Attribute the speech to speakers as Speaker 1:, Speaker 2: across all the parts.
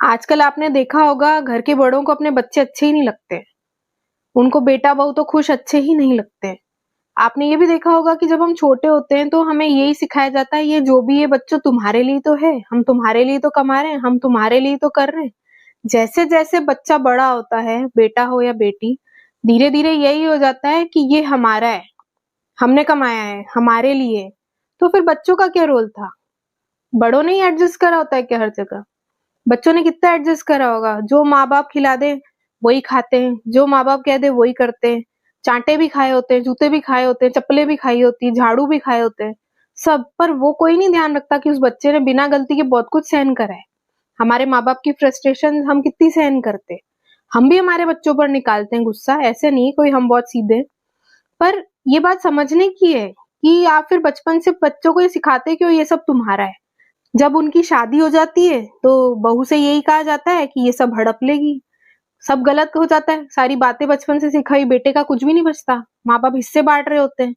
Speaker 1: आजकल आपने देखा होगा घर के बड़ों को अपने बच्चे अच्छे ही नहीं लगते। उनको बेटा बहू तो खुश अच्छे ही नहीं लगते। आपने ये भी देखा होगा कि जब हम छोटे होते हैं तो हमें यही सिखाया जाता है, ये जो भी है बच्चों तुम्हारे लिए तो है, हम तुम्हारे लिए तो कमा रहे हैं, हम तुम्हारे लिए तो कर रहे हैं। जैसे जैसे बच्चा बड़ा होता है, बेटा हो या बेटी, धीरे धीरे यही हो जाता है कि ये हमारा है, हमने कमाया है, हमारे लिए। तो फिर बच्चों का क्या रोल था? बड़ों ने ही एडजस्ट करा होता है क्या हर जगह? बच्चों ने कितना एडजस्ट करा होगा? जो माँ-बाप खिला दे वही खाते हैं, जो माँ-बाप कह दे वही करते हैं। चाँटे भी खाए होते हैं, जूते भी खाए होते हैं, चप्पलें भी खाई होती हैं, झाड़ू भी खाए होते हैं, सब। पर वो कोई नहीं ध्यान रखता कि उस बच्चे ने बिना गलती के बहुत कुछ सहन करा है। हमारे माँ-बाप की फ्रस्ट्रेशन हम कितनी सहन करते हैं। हम भी हमारे बच्चों पर निकालते हैं गुस्सा, ऐसे नहीं कोई हम बहुत सीधे। पर ये बात समझने की है कि आप फिर बचपन से बच्चों को ये सिखाते क्यों ये सब तुम्हारा है? जब उनकी शादी हो जाती है तो बहू से यही कहा जाता है कि ये सब हड़प लेगी, सब गलत हो जाता है, सारी बातें बचपन से सिखाई, बेटे का कुछ भी नहीं बचता। माँ बाप हिस्से बांट रहे होते हैं,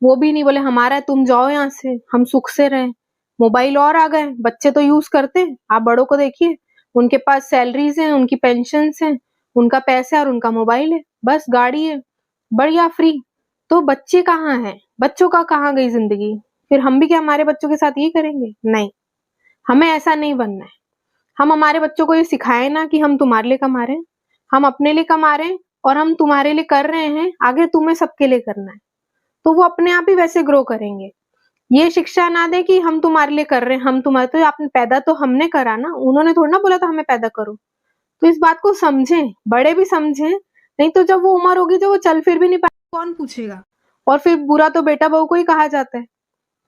Speaker 1: वो भी नहीं, बोले हमारा है तुम जाओ यहाँ से, हम सुख से रहें। मोबाइल और आ गए, बच्चे तो यूज करते हैं, आप बड़ों को देखिए, उनके पास सैलरीज हैं, उनकी पेंशन हैं, उनका पैसा है और उनका मोबाइल है, बस गाड़ी है, बढ़िया फ्री। तो बच्चे कहाँ हैं? बच्चों का कहाँ गई जिंदगी? फिर हम भी क्या हमारे बच्चों के साथ ये करेंगे? नहीं, हमें ऐसा नहीं बनना है। हम हमारे बच्चों को ये सिखाएं ना कि हम तुम्हारे लिए कमा रहे हैं, हम अपने लिए कमा रहे हैं और हम तुम्हारे लिए कर रहे हैं, आगे तुम्हें सबके लिए करना है। तो वो अपने आप ही वैसे ग्रो करेंगे। ये शिक्षा ना दे कि हम तुम्हारे लिए कर रहे हैं, हम तुम्हारे, तो आपने पैदा तो हमने करा ना, उन्होंने थोड़ा ना बोला था हमें पैदा करो। तो इस बात को समझें, बड़े भी समझें, नहीं तो जब वो उम्र होगी जब वो चल फिर भी नहीं पाए, कौन पूछेगा? और फिर बुरा तो बेटा बहू को ही कहा जाता है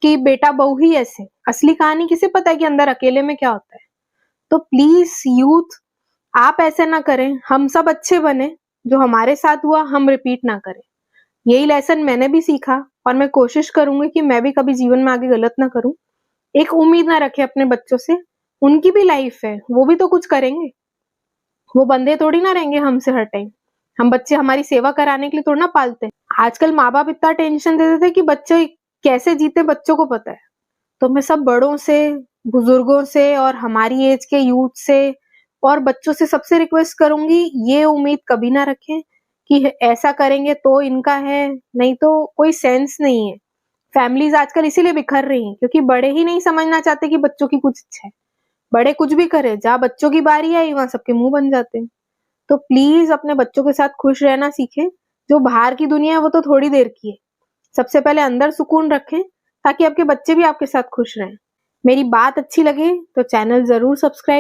Speaker 1: कि बेटा बहू ही ऐसे। असली कहानी किसे पता है कि अंदर अकेले में क्या होता है? तो प्लीज यूथ, आप ऐसे ना करें, हम सब अच्छे बने, जो हमारे साथ हुआ हम रिपीट ना करें। यही लेसन मैंने भी सीखा और मैं कोशिश करूंगी कि मैं भी कभी जीवन में आगे गलत ना करूं। एक उम्मीद ना रखे अपने बच्चों से, उनकी भी लाइफ है, वो भी तो कुछ करेंगे, वो बंधे थोड़ी ना रहेंगे हमसे हर टाइम। हम बच्चे हमारी सेवा कराने के लिए थोड़ा ना पालते हैं। आजकल माँ बाप इतना टेंशन दे देते हैं कि बच्चे कैसे जीते बच्चों को पता है। तो मैं सब बड़ों से, बुजुर्गों से और हमारी एज के यूथ से और बच्चों से सबसे रिक्वेस्ट करूंगी, ये उम्मीद कभी ना रखें कि ऐसा करेंगे तो इनका है, नहीं तो कोई सेंस नहीं है। फैमिलीज आजकल इसीलिए बिखर रही हैं क्योंकि बड़े ही नहीं समझना चाहते कि बच्चों की कुछ इच्छा है। बड़े कुछ भी करे, जहाँ बच्चों की बारी आई वहां सबके मुंह बन जाते हैं। तो प्लीज अपने बच्चों के साथ खुश रहना सीखें। जो बाहर की दुनिया है वो तो थोड़ी देर की है, सबसे पहले अंदर सुकून रखें ताकि आपके बच्चे भी आपके साथ खुश रहें। मेरी बात अच्छी लगे तो चैनल जरूर सब्सक्राइब